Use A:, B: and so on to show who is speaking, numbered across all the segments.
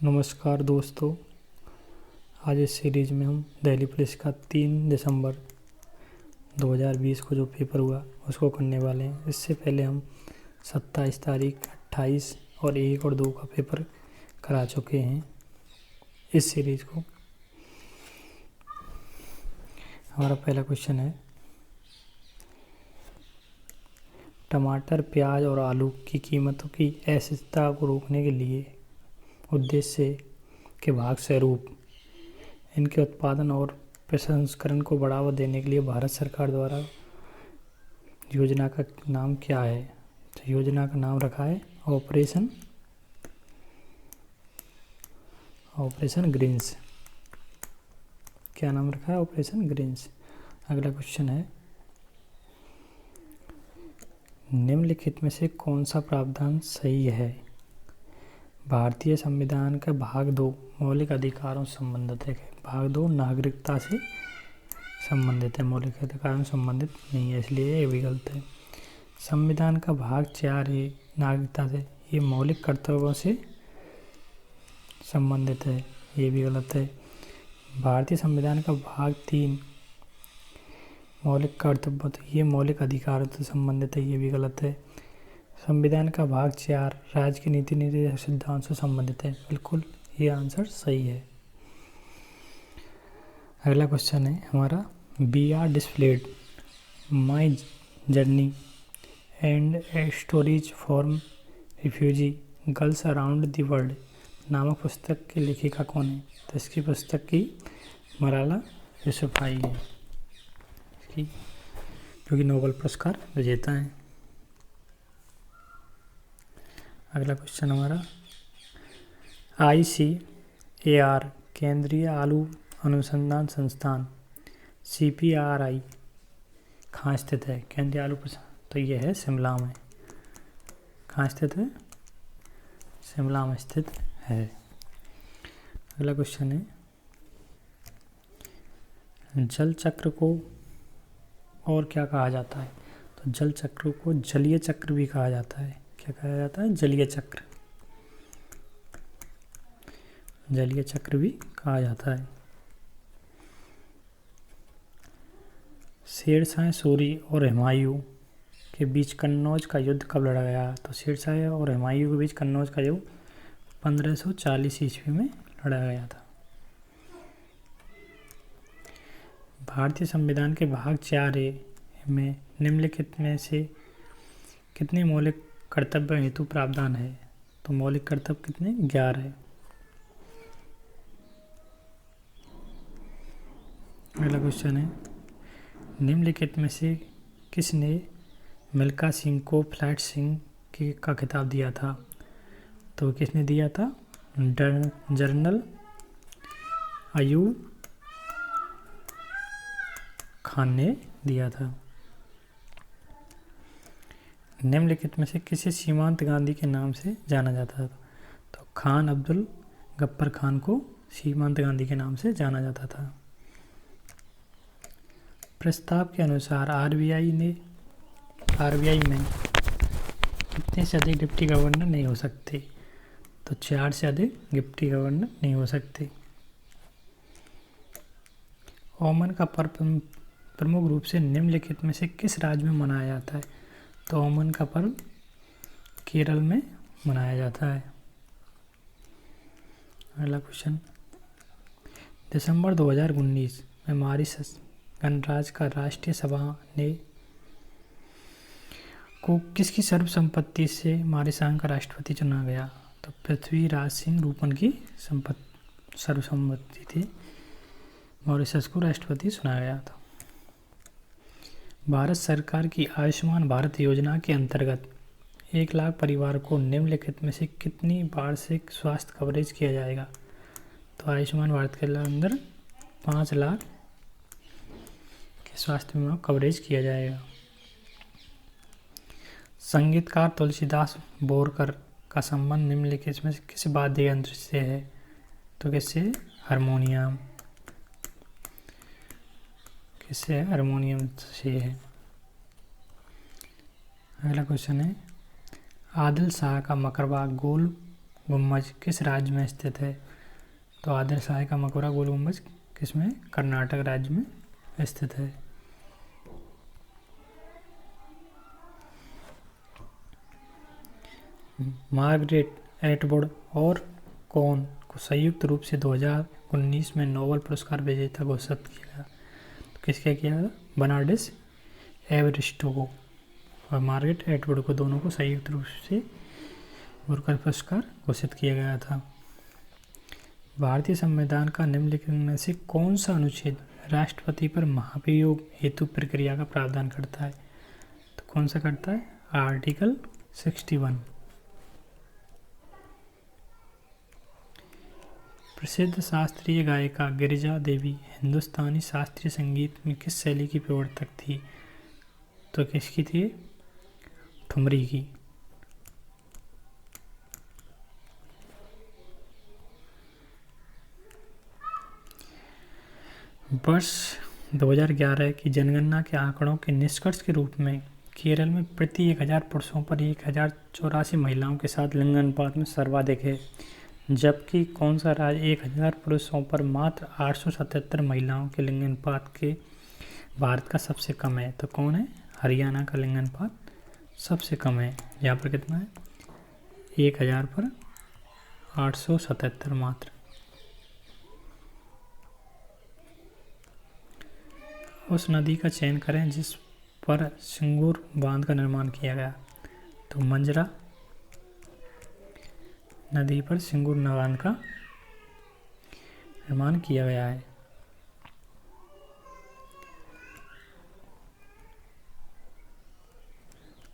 A: नमस्कार दोस्तों। आज इस सीरीज़ में हम दिल्ली पुलिस का 3 दिसंबर 2020 को जो पेपर हुआ उसको करने वाले हैं। इससे पहले हम 27 तारीख 28 और 1 और 2 का पेपर करा चुके हैं। इस सीरीज़ को हमारा पहला क्वेश्चन है, टमाटर, प्याज और आलू की कीमतों की अस्थिरता को रोकने के लिए उद्देश्य के भाग स्वरूप इनके उत्पादन और प्रसंस्करण को बढ़ावा देने के लिए भारत सरकार द्वारा योजना का नाम क्या है? तो योजना का नाम रखा है ऑपरेशन ग्रीन्स। क्या नाम रखा है? Operation Green's. अगला क्वेश्चन है, निम्नलिखित में से कौन सा प्रावधान सही है? भारतीय संविधान का भाग 2 मौलिक अधिकारों से संबंधित है। भाग 2 नागरिकता से संबंधित है, मौलिक अधिकारों से संबंधित नहीं है, इसलिए ये भी गलत है। संविधान का भाग 4 है नागरिकता से, ये मौलिक कर्तव्यों से संबंधित है, ये भी गलत है। भारतीय संविधान का भाग 3 मौलिक कर्तव्य, तो ये मौलिक अधिकारों से संबंधित है, ये भी गलत है। संविधान का भाग 4 राज्य के नीति निर्देशक सिद्धांत से संबंधित है, बिल्कुल ये आंसर सही है। अगला क्वेश्चन है हमारा, we are displaced my journey and a stories for refugee girls around the world नामक पुस्तक की लेखिका कौन है? तो इसकी पुस्तक की मलाला यूसुफ़ज़ई है, जो कि नोबेल पुरस्कार विजेता है। अगला क्वेश्चन हमारा, ICAR केंद्रीय आलू अनुसंधान संस्थान CPRI कहाँ स्थित है? केंद्रीय आलू, तो ये है शिमला में। कहाँ स्थित है? शिमला में स्थित है। अगला क्वेश्चन है, जल चक्र को और क्या कहा जाता है? तो जल चक्र को जलीय चक्र भी कहा जाता है। क्या कहा जाता है? जलीय चक्र। जलीय चक्र भी कहा जाता है। शेरशाह सूरी और हुमायूं के बीच कन्नौज का युद्ध कब लड़ा गया? तो शेरशाह और हुमायूं के बीच कन्नौज का युद्ध 1540 ईस्वी में लड़ा गया था। भारतीय संविधान के भाग 4 में निम्नलिखित में से कितने मौलिक कर्तव्य हेतु प्रावधान है? तो मौलिक कर्तव्य कितने? 11 है। अगला क्वेश्चन है, निम्नलिखित में से किसने मिल्खा सिंह को फ्लैट सिंह का खिताब दिया था? तो किसने दिया था? जनरल अयूब खान ने दिया था। निम्नलिखित में से किसे सीमांत गांधी के नाम से जाना जाता था? तो खान अब्दुल गफ्फार खान को सीमांत गांधी के नाम से जाना जाता था। प्रस्ताव के अनुसार RBI में कितने से अधिक डिप्टी गवर्नर नहीं हो सकते? तो 4 से अधिक डिप्टी गवर्नर नहीं हो सकते। ओमन का पर्व प्रमुख रूप से निम्नलिखित में से किस राज्य में मनाया जाता है? तो ओमन का पर्व केरल में मनाया जाता है। अगला क्वेश्चन, दिसंबर 2019 में मॉरिशस गणराज्य का राष्ट्रीय सभा ने को किसकी सर्वसम्मति से मॉरिशस का राष्ट्रपति चुना गया? तो पृथ्वीराज सिंह रूपन की सर्वसम्मति थी, मॉरिशस को राष्ट्रपति चुना गया था। भारत सरकार की आयुष्मान भारत योजना के अंतर्गत 1 लाख परिवार को निम्नलिखित में से कितनी वार्षिक स्वास्थ्य कवरेज किया जाएगा? तो आयुष्मान भारत के अंदर 5 लाख के स्वास्थ्य बीमा कवरेज किया जाएगा। संगीतकार तुलसीदास बोरकर का संबंध निम्नलिखित में से किस वाद्य यंत्र से है? तो किससे? हारमोनियम। किससे? हारमोनियम से है। अगला क्वेश्चन है, आदिल शाह का मकबरा गुम्बज किस राज्य में स्थित है? तो आदिल शाही का मकबरा गोल गुम्बज किसमें? कर्नाटक राज्य में स्थित है। मार्गरेट एटवुड और कौन को संयुक्त रूप से 2019 में नोबेल पुरस्कार विजेता घोषित किया गया? तो किसके किया गया? बर्नार्डिस एवरिस्टो को और मार्गरेट एटवुड को, दोनों को संयुक्त रूप से नोबेल पुरस्कार घोषित किया गया था। भारतीय संविधान का निम्नलिखित में से कौन सा अनुच्छेद राष्ट्रपति पर महाभियोग हेतु प्रक्रिया का प्रावधान करता है? तो कौन सा करता है? आर्टिकल 61। प्रसिद्ध शास्त्रीय गायिका गिरिजा देवी हिंदुस्तानी शास्त्रीय संगीत में किस शैली की प्रवर्तक थी? तो किसकी थी? ठुमरी की। वर्ष 2011 की जनगणना के आंकड़ों के निष्कर्ष के रूप में केरल में प्रति 1000 पुरुषों पर 1084 महिलाओं के साथ लिंग अनुपात में सर्वाधिक है, जबकि कौन सा राज्य 1000 पुरुषों पर मात्र 877 महिलाओं के लिंग अनुपात के भारत का सबसे कम है? तो कौन है? हरियाणा का लिंग अनुपात सबसे कम है। यहाँ पर कितना है? 1000 पर 877 मात्र। उस नदी का चयन करें जिस पर सिंगूर बांध का निर्माण किया गया। तो मंजरा नदी पर सिंगूर बांध का निर्माण किया गया है।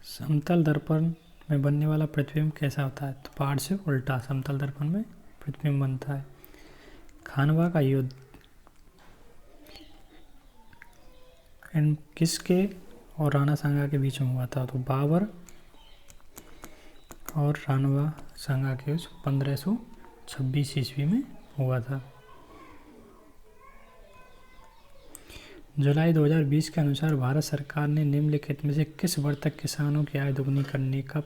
A: समतल दर्पण में बनने वाला प्रतिबिंब कैसा होता है? तो पहाड़ से उल्टा समतल दर्पण में प्रतिबिंब बनता है। खानवा का युद्ध किसके और राणा सांगा के बीच में हुआ था? तो बाबर और राणा सांगा के बीच 1526 ईस्वी में हुआ था। जुलाई 2020 के अनुसार भारत सरकार ने निम्नलिखित में से किस वर्ष तक किसानों की आय दोगुनी करने का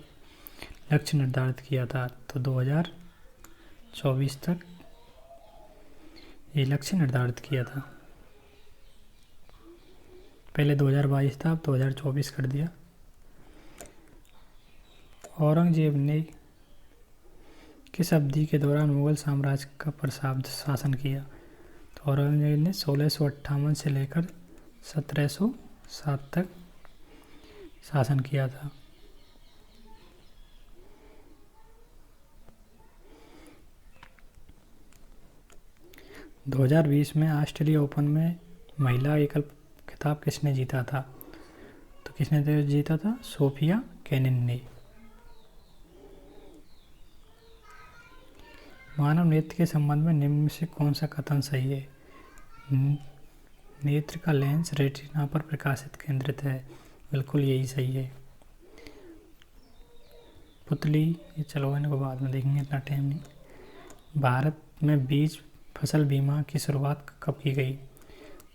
A: लक्ष्य निर्धारित किया था? तो 2024 तक ये लक्ष्य निर्धारित किया था। पहले 2022 था, अब 2024 कर दिया। औरंगजेब ने किस अवधि के दौरान मुगल साम्राज्य का प्रसाद शासन किया? तो औरंगजेब ने 1658 से लेकर 1707 तक शासन किया था। – 2020 में ऑस्ट्रेलिया ओपन में महिला एकल खिताब किसने जीता था? तो किसने जीता था? सोफिया केनिन ने। मानव नेत्र के संबंध में निम्न में से कौन सा कथन सही है? नेत्र का लेंस रेटिना पर प्रकाशित केंद्रित है। बिल्कुल यही सही है। पुतली, ये चलो इनको बाद में देखेंगे, इतना टाइम नहीं। भारत में बीज फसल बीमा की शुरुआत कब की गई?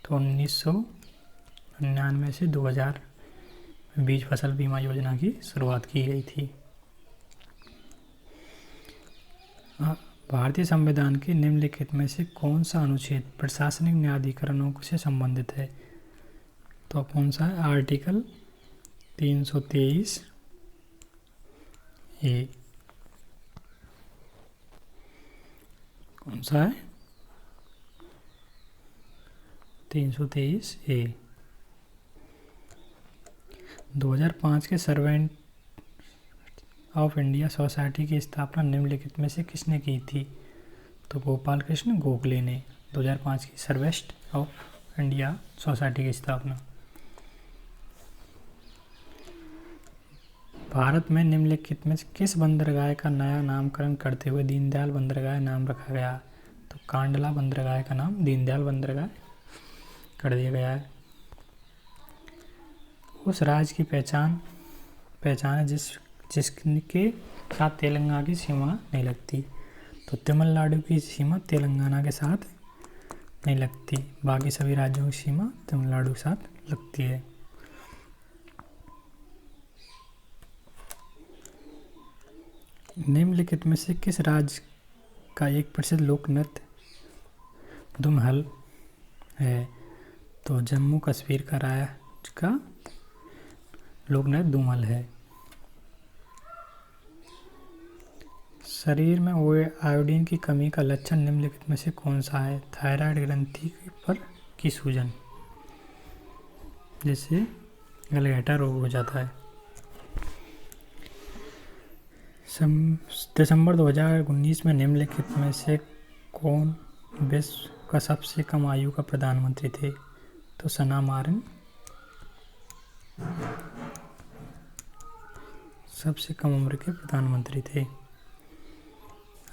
A: तो 1999 से 2000 में बीज फसल बीमा योजना की शुरुआत की गई थी। भारतीय संविधान के निम्नलिखित में से कौन सा अनुच्छेद प्रशासनिक न्यायाधिकरणों से संबंधित है? तो कौन सा है? आर्टिकल 323 ए। कौन सा है? 323 ए। 2005 के सर्वेंट ऑफ इंडिया सोसाइटी की स्थापना निम्नलिखित में से किसने की थी? तो गोपाल कृष्ण गोखले ने 2005 की सर्वेंट ऑफ इंडिया सोसाइटी की स्थापना। भारत में निम्नलिखित में से किस बंदरगाह का नया नामकरण करते हुए दीनदयाल बंदरगाह नाम रखा गया? तो कांडला बंदरगाह का नाम दीनदयाल बंदरगाह कर दिया गया है। उस राज्य की पहचान है जिसके साथ तेलंगाना की सीमा नहीं लगती। तो तमिलनाडु की सीमा तेलंगाना के साथ नहीं लगती, बाकी सभी राज्यों की सीमा तमिलनाडु के साथ लगती है। निम्नलिखित में से किस राज्य का एक प्रसिद्ध लोक नृत्य धुमहल है? तो जम्मू कश्मीर का राज्य का लोक नृत्य धुमहल है। शरीर में आयोडीन की कमी का लक्षण निम्नलिखित में से कौन सा है? थायराइड ग्रंथि पर की सूजन, जिससे गलघोंटू रोग हो जाता है। दिसंबर 2019 में निम्नलिखित में से कौन विश्व का सबसे कम आयु का प्रधानमंत्री थे? तो सना मारिन सबसे कम उम्र के प्रधानमंत्री थे।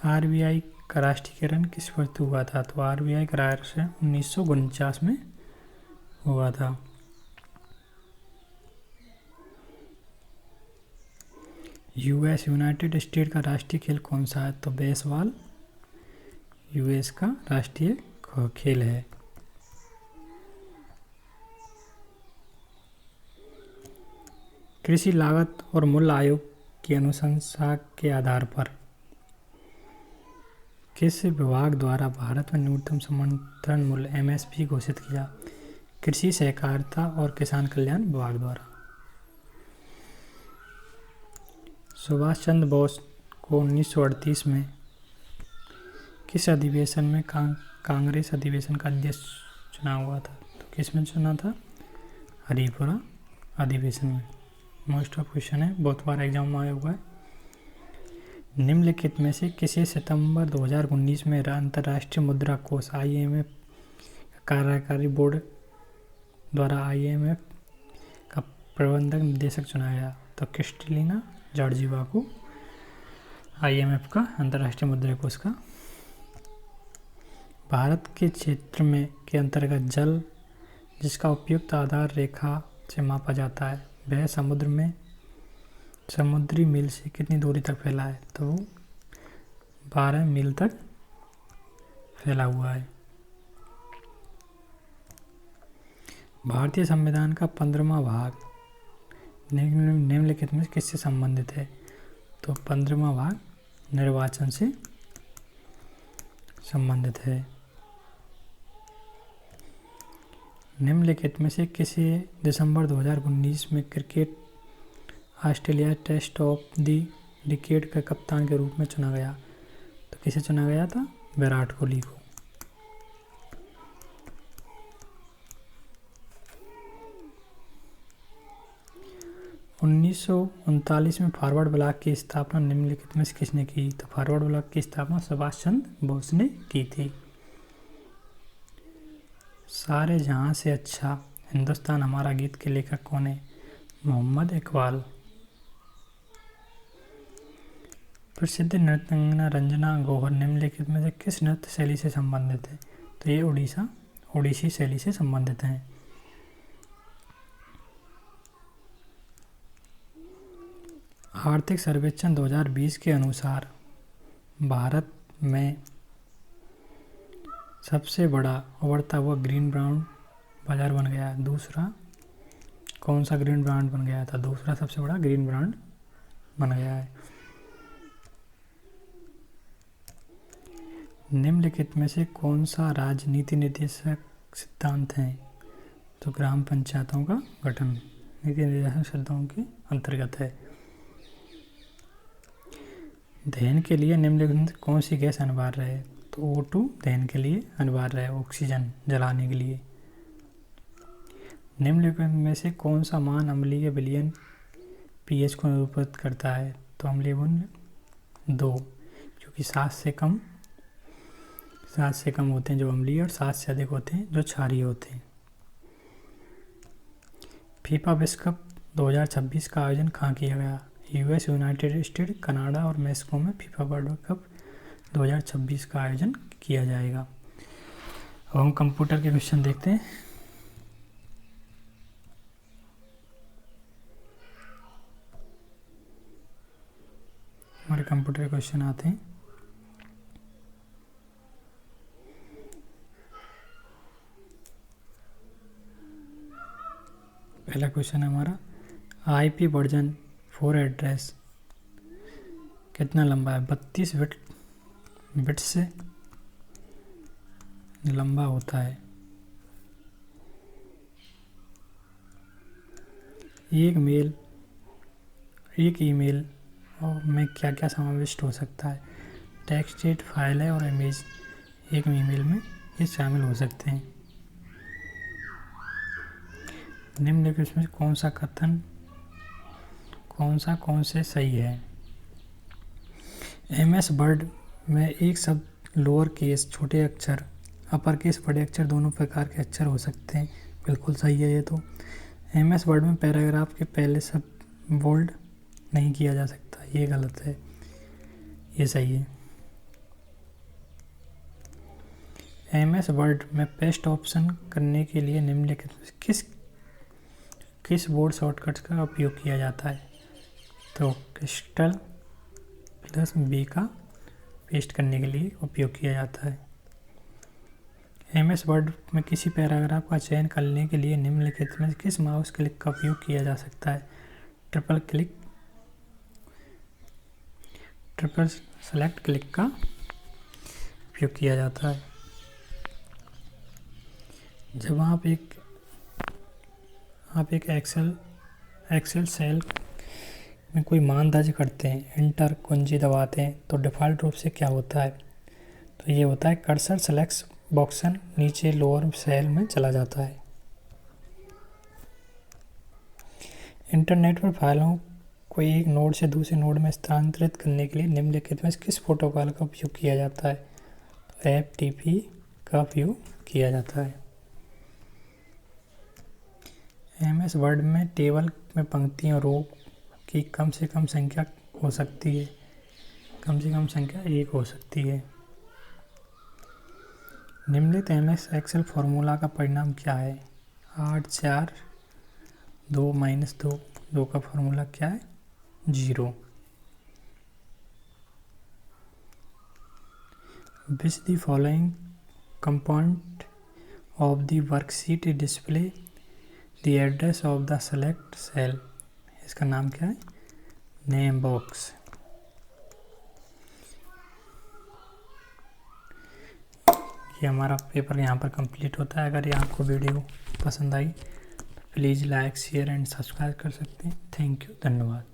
A: आरबीआई का राष्ट्रीयकरण किस वर्ष हुआ था? तो आरबीआई का राष्ट्रीय 1949 में हुआ था। यूनाइटेड स्टेट का राष्ट्रीय खेल कौन सा है? तो बेसबॉल यूएस का राष्ट्रीय खेल है। कृषि लागत और मूल्य आयोग की अनुशंसा के आधार पर किस विभाग द्वारा भारत में न्यूनतम समर्थन मूल्य एमएसपी घोषित किया? कृषि सहकारिता और किसान कल्याण विभाग द्वारा। सुभाष चंद्र बोस को 1938 में किस अधिवेशन में कांग्रेस अधिवेशन का अध्यक्ष चुना हुआ था? तो किस में चुना था? हरिपुरा अधिवेशन में। मोस्ट ऑफ क्वेश्चन है, बहुत बार एग्जाम में आया हुआ है। निम्नलिखित में से किसे सितंबर 2019 में अंतर्राष्ट्रीय मुद्रा कोष IMF कार्यकारी बोर्ड द्वारा IMF का प्रबंधक निदेशक चुना गया? तो क्रिस्टलिना जॉर्जीवा को IMF का अंतर्राष्ट्रीय मुद्रा कोष का। भारत के क्षेत्र में के अंतर्गत जल जिसका उपयुक्त आधार रेखा से मापा जाता है वह समुद्र में समुद्री मील से कितनी दूरी तक फैला है? तो 12 मील तक फैला हुआ है। भारतीय संविधान का 15वां भाग निम्नलिखित में किससे संबंधित है? तो 15वां भाग निर्वाचन से संबंधित है। निम्नलिखित में से किसे दिसंबर 2019 में cricket Australia test of the decade के कप्तान के रूप में चुना गया? तो किसे चुना गया था? विराट कोहली को। उन्नीस में फॉरवर्ड ब्लॉक की स्थापना निम्नलिखित में से किसने की? तो फॉरवर्ड ब्लॉक की स्थापना सुभाष चंद्र बोस ने की थी। सारे जहां से अच्छा हिंदुस्तान हमारा गीत के लेखक कौन है? मोहम्मद इकबाल। प्रसिद्ध नृत्यांगना रंजना गौहर निम्नलिखित में से किस नृत्य शैली से संबंधित है? तो ये ओडिसी शैली से संबंधित हैं। आर्थिक सर्वेक्षण 2020 के अनुसार भारत में सबसे बड़ा उभरता हुआ ग्रीन ब्रांड बाजार बन गया है। दूसरा कौन सा ग्रीन ब्रांड बन गया था? दूसरा सबसे बड़ा ग्रीन ब्रांड बन गया है। निम्नलिखित में से कौन सा राजनीति निर्देशक सिद्धांत है? तो ग्राम पंचायतों का गठन नीति निर्देशक सिद्धांतों के अंतर्गत है। दहन के लिए निम्नलिखित कौन सी गैस अनिवार्य है? तो O2 दहन के लिए अनिवार्य है, ऑक्सीजन जलाने के लिए। निम्नलिखित में से कौन सा मान अम्लीय विलयन pH को निरूपित करता है? तो अम्लीय विलयन 2, क्योंकि 7 से कम होते हैं जो अम्लीय और 7 से अधिक होते हैं जो क्षारीय होते हैं। फीफा विश्व कप 2026 का आयोजन कहाँ किया गया? US, यूनाइटेड स्टेट, कनाडा और मैक्सिको में फीफा वर्ल्ड कप 2026 का आयोजन किया जाएगा। अब हम कंप्यूटर के क्वेश्चन देखते हैं। हमारे कंप्यूटर क्वेश्चन आते हैं। पहला क्वेश्चन है हमारा IP वर्जन 4 एड्रेस कितना लंबा है, 32 बिट से लंबा होता है। एक ईमेल और में क्या क्या समाविष्ट हो सकता है। टेक्स्ट, डेट, फाइल है और इमेज एक ईमेल में ये शामिल हो सकते हैं। निम्नलिखित में कौन सा कथन कौन से सही है। MS वर्ड में एक शब्द लोअर केस छोटे अक्षर, अपर केस बड़े अक्षर दोनों प्रकार के अक्षर हो सकते हैं। बिल्कुल सही है ये तो। MS वर्ड में पैराग्राफ के पहले शब्द बोल्ड नहीं किया जा सकता, ये गलत है, ये सही है। MS वर्ड में पेस्ट ऑप्शन करने के लिए निम्नलिखित में किस बोर्ड शॉर्टकट का उपयोग किया जाता है। तो Ctrl+B का पेस्ट करने के लिए उपयोग किया जाता है। MS वर्ड में किसी पैराग्राफ का चयन करने के लिए निम्नलिखित में किस माउस क्लिक का उपयोग किया जा सकता है। ट्रिपल सेलेक्ट क्लिक का उपयोग किया जाता है। जब आप एक एक्सेल सेल में कोई मान दर्ज करते हैं, एंटर कुंजी दबाते हैं, तो डिफ़ॉल्ट रूप से क्या होता है। तो ये होता है कर्सर सेलेक्ट बॉक्सन नीचे लोअर सेल में चला जाता है। इंटरनेट पर फाइलों को एक नोड से दूसरे नोड में स्थानांतरित करने के लिए निम्नलिखित में किस प्रोटोकॉल का उपयोग किया जाता है। तो FTP का उपयोग किया जाता है। MS वर्ड में टेबल में पंक्तियों रो की कम से कम संख्या हो सकती है, कम से कम संख्या 1 हो सकती है। निम्नलिखित MS एक्सेल फॉर्मूला का परिणाम क्या है। 8 4 2 -2 2 का फॉर्मूला क्या है, 0। Which the following component of the worksheet display the address of the select cell. इसका नाम क्या है, नेम बॉक्स। ये हमारा पेपर यहाँ पर कंप्लीट होता है। अगर ये आपको वीडियो पसंद आई तो please like share and subscribe कर सकते हैं। थैंक यू, धन्यवाद।